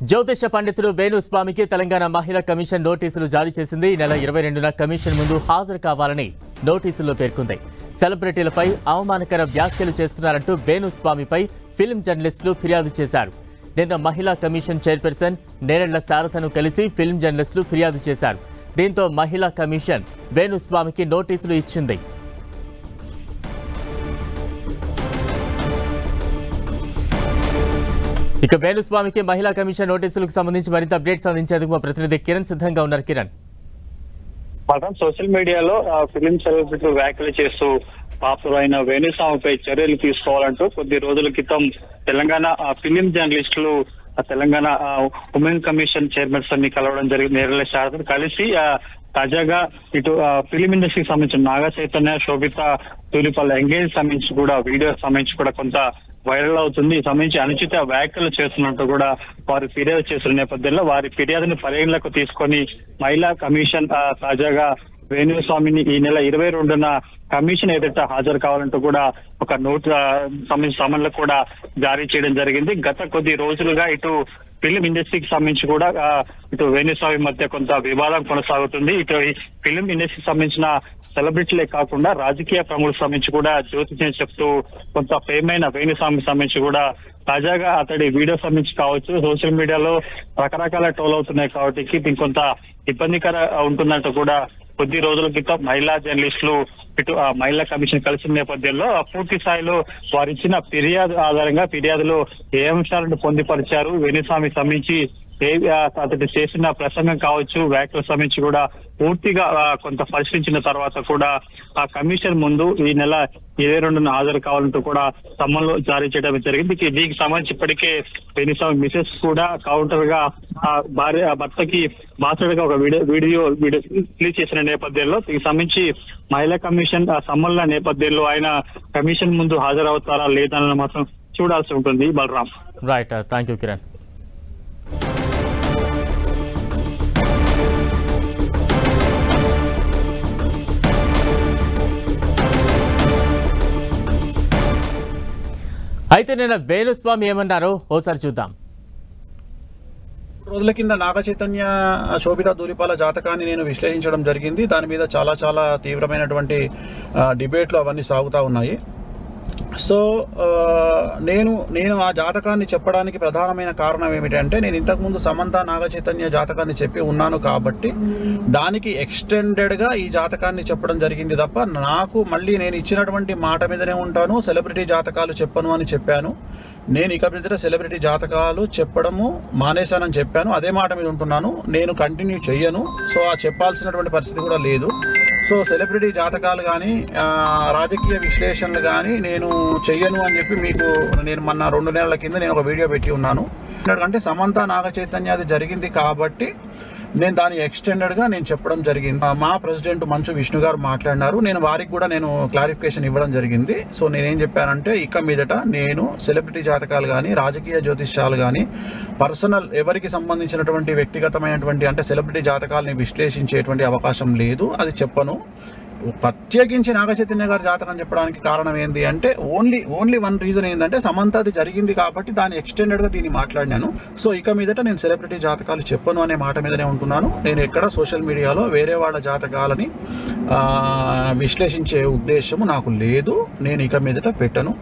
జ్యోతిష పండితుడు వేణుస్వామికి తెలంగాణ మహిళా కమిషన్ నోటీసులు జారీ చేసింది. ఈ నెల 22న కమిషన్ ముందు హాజరు కావాలని నోటీసుల్లో పేర్కొంది. సెలబ్రిటీలపై అవమానకర వ్యాఖ్యలు చేస్తున్నారంటూ వేణుస్వామిపై ఫిల్మ్ జర్నలిస్టులు ఫిర్యాదు చేశారు. నిన్న మహిళా కమిషన్ చైర్పర్సన్ నేరెళ్ల శారదను కలిసి ఫిల్మ్ జర్నలిస్టులు ఫిర్యాదు చేశారు. దీంతో మహిళా కమిషన్ వేణుస్వామికి నోటీసులు ఇచ్చింది. ఇక వేణుస్వామికి మహిళా కమిషన్ నోటీసులకు సంబంధించి మరింత అప్డేట్స్ అందించేందుకు మా ప్రతినిధి కిరణ్ సిద్ధంగా ఉన్నారు. కిరణ్, సోషల్ మీడియాలో ఫిలిం సెలబ్రిటీలు వ్యాఖ్యలు చేస్తూ పాపులర్ అయిన వేణుస్వామిపై చర్యలు తీసుకోవాలంటూ కొద్ది రోజుల క్రితం తెలంగాణ ఫిలిం జర్నలిస్టులు తెలంగాణ ఉమెన్ కమిషన్ చైర్పర్సన్ ని కలవడం జరిగింది. నేరెళ్ల శారదను కలిసి తాజాగా ఇటు ఫిలిం ఇండస్ట్రీకి సంబంధించిన నాగ చైతన్య, శోభిత ధూళిపాల ఎంగేజ్ సంబంధించి కూడా వీడియో సంబంధించి కూడా కొంత వైరల్ అవుతుంది. ఈ సంబంధించి అనుచిత వ్యాఖ్యలు చేస్తున్నట్టు కూడా వారు ఫిర్యాదు చేస్తున్న నేపథ్యంలో వారి ఫిర్యాదుని పరిగణలోకి తీసుకొని మహిళా కమిషన్ తాజాగా వేణుస్వామిని ఈ నెల 22న కమిషన్ ఎదుట హాజరు కావాలంటూ కూడా ఒక నోట్ సంబంధించిన సమన్లు కూడా జారీ చేయడం జరిగింది. గత కొద్ది రోజులుగా ఇటు ఫిలిం ఇండస్ట్రీకి సంబంధించి కూడా ఇటు వేణుస్వామి మధ్య కొంత వివాదం కొనసాగుతుంది. ఇటు ఫిలిం ఇండస్ట్రీకి సంబంధించిన సెలబ్రిటీలే కాకుండా రాజకీయ ప్రముఖులకు సంబంధించి కూడా జ్యోతిష్యం చెప్తూ కొంత ఫేమ్ అయిన వేణుస్వామికి సంబంధించి కూడా తాజాగా అతడి వీడియో సంబంధించి కావచ్చు సోషల్ మీడియాలో రకరకాల ట్రోల్ అవుతున్నాయి కాబట్టి దీనికి కొంత ఇబ్బందికర ఉంటుందంటూ కూడా కొద్ది రోజుల క్రితం మహిళా జర్నలిస్టులు ఇటు మహిళా కమిషన్ కలిసిన నేపథ్యంలో పూర్తి స్థాయిలో వారిచ్చిన ఫిర్యాదు ఆధారంగా ఫిర్యాదులో ఏ అంశాలను పొందుపరిచారు, వేణుస్వామికి సంబంధించి అతడు చేసిన ప్రసంగం కావచ్చు వ్యాఖ్యల సంబంధించి కూడా పూర్తిగా కొంత పరిశీలించిన తర్వాత కూడా ఆ కమిషన్ ముందు ఈ నెల 22న హాజరు కావాలంటూ కూడా సమన్లు జారీ చేయడం జరిగింది. దీనికి సంబంధించి ఇప్పటికే వేణుస్వామి మిసెస్ కూడా కౌంటర్ గా భర్తకి బాసడగా ఒక వీడియో రిలీజ్ చేసిన నేపథ్యంలో దీనికి సంబంధించి మహిళా కమిషన్ సమ్మల నేపథ్యంలో ఆయన కమిషన్ ముందు హాజరవుతారా లేదన్న మాత్రం చూడాల్సి ఉంటుంది. Balram. Right, thank you Kiran. అయితే నేను వేణుస్వామి ఏమన్నారో ఓసారి చూద్దాం. రోజుల కింద నాగ చైతన్య, శోభిత ధూళిపాల జాతకాన్ని నేను విశ్లేషించడం జరిగింది. దాని మీద చాలా తీవ్రమైనటువంటి డిబేట్లు అవన్నీ సాగుతూ ఉన్నాయి. సో నేను ఆ జాతకాన్ని చెప్పడానికి ప్రధానమైన కారణం ఏమిటంటే నేను ఇంతకుముందు సమంత నాగ చైతన్య జాతకాన్ని చెప్పి ఉన్నాను కాబట్టి దానికి ఎక్స్టెండెడ్గా ఈ జాతకాన్ని చెప్పడం జరిగింది తప్ప నాకు మళ్ళీ నేను ఇచ్చినటువంటి మాట మీదనే ఉంటాను, సెలబ్రిటీ జాతకాలు చెప్పను అని చెప్పాను. నేను ఇక మీద సెలబ్రిటీ జాతకాలు చెప్పడము మానేశానని చెప్పాను. అదే మాట మీద ఉంటున్నాను, నేను కంటిన్యూ చెయ్యను. సో ఆ చెప్పాల్సినటువంటి పరిస్థితి కూడా లేదు. సో సెలబ్రిటీ జాతకాలు కానీ రాజకీయ విశ్లేషణలు కానీ నేను చెయ్యను అని చెప్పి మీకు నేను మొన్న 2 నెలల కింద నేను ఒక వీడియో పెట్టి ఉన్నాను. ఎందుకంటే సమంత నాగ చైతన్య అది జరిగింది కాబట్టి నేను దాని ఎక్స్టెండెడ్గా నేను చెప్పడం జరిగింది. మా ప్రెసిడెంట్ మంచు విష్ణు గారు మాట్లాడినారు, నేను వారికి కూడా నేను క్లారిఫికేషన్ ఇవ్వడం జరిగింది. సో నేనేం చెప్పానంటే ఇక మీదట నేను సెలబ్రిటీ జాతకాలు కానీ రాజకీయ జ్యోతిష్యాలు కానీ పర్సనల్ ఎవరికి సంబంధించినటువంటి వ్యక్తిగతమైనటువంటి అంటే సెలబ్రిటీ జాతకాలని విశ్లేషించేటువంటి అవకాశం లేదు, అది చెప్పను. ప్రత్యేకించి నాగ చైతన్య గారి జాతకం చెప్పడానికి కారణం ఏంటి అంటే ఓన్లీ వన్ రీజన్ ఏంటంటే సమంత అది జరిగింది కాబట్టి దాన్ని ఎక్స్టెండెడ్గా దీన్ని మాట్లాడినాను. సో ఇక మీదట నేను సెలబ్రిటీ జాతకాలు చెప్పను అనే మాట మీదనే ఉంటున్నాను. నేను ఎక్కడ సోషల్ మీడియాలో వేరే వాళ్ళ జాతకాలని విశ్లేషించే ఉద్దేశము నాకు లేదు, నేను ఇక మీదట పెట్టను.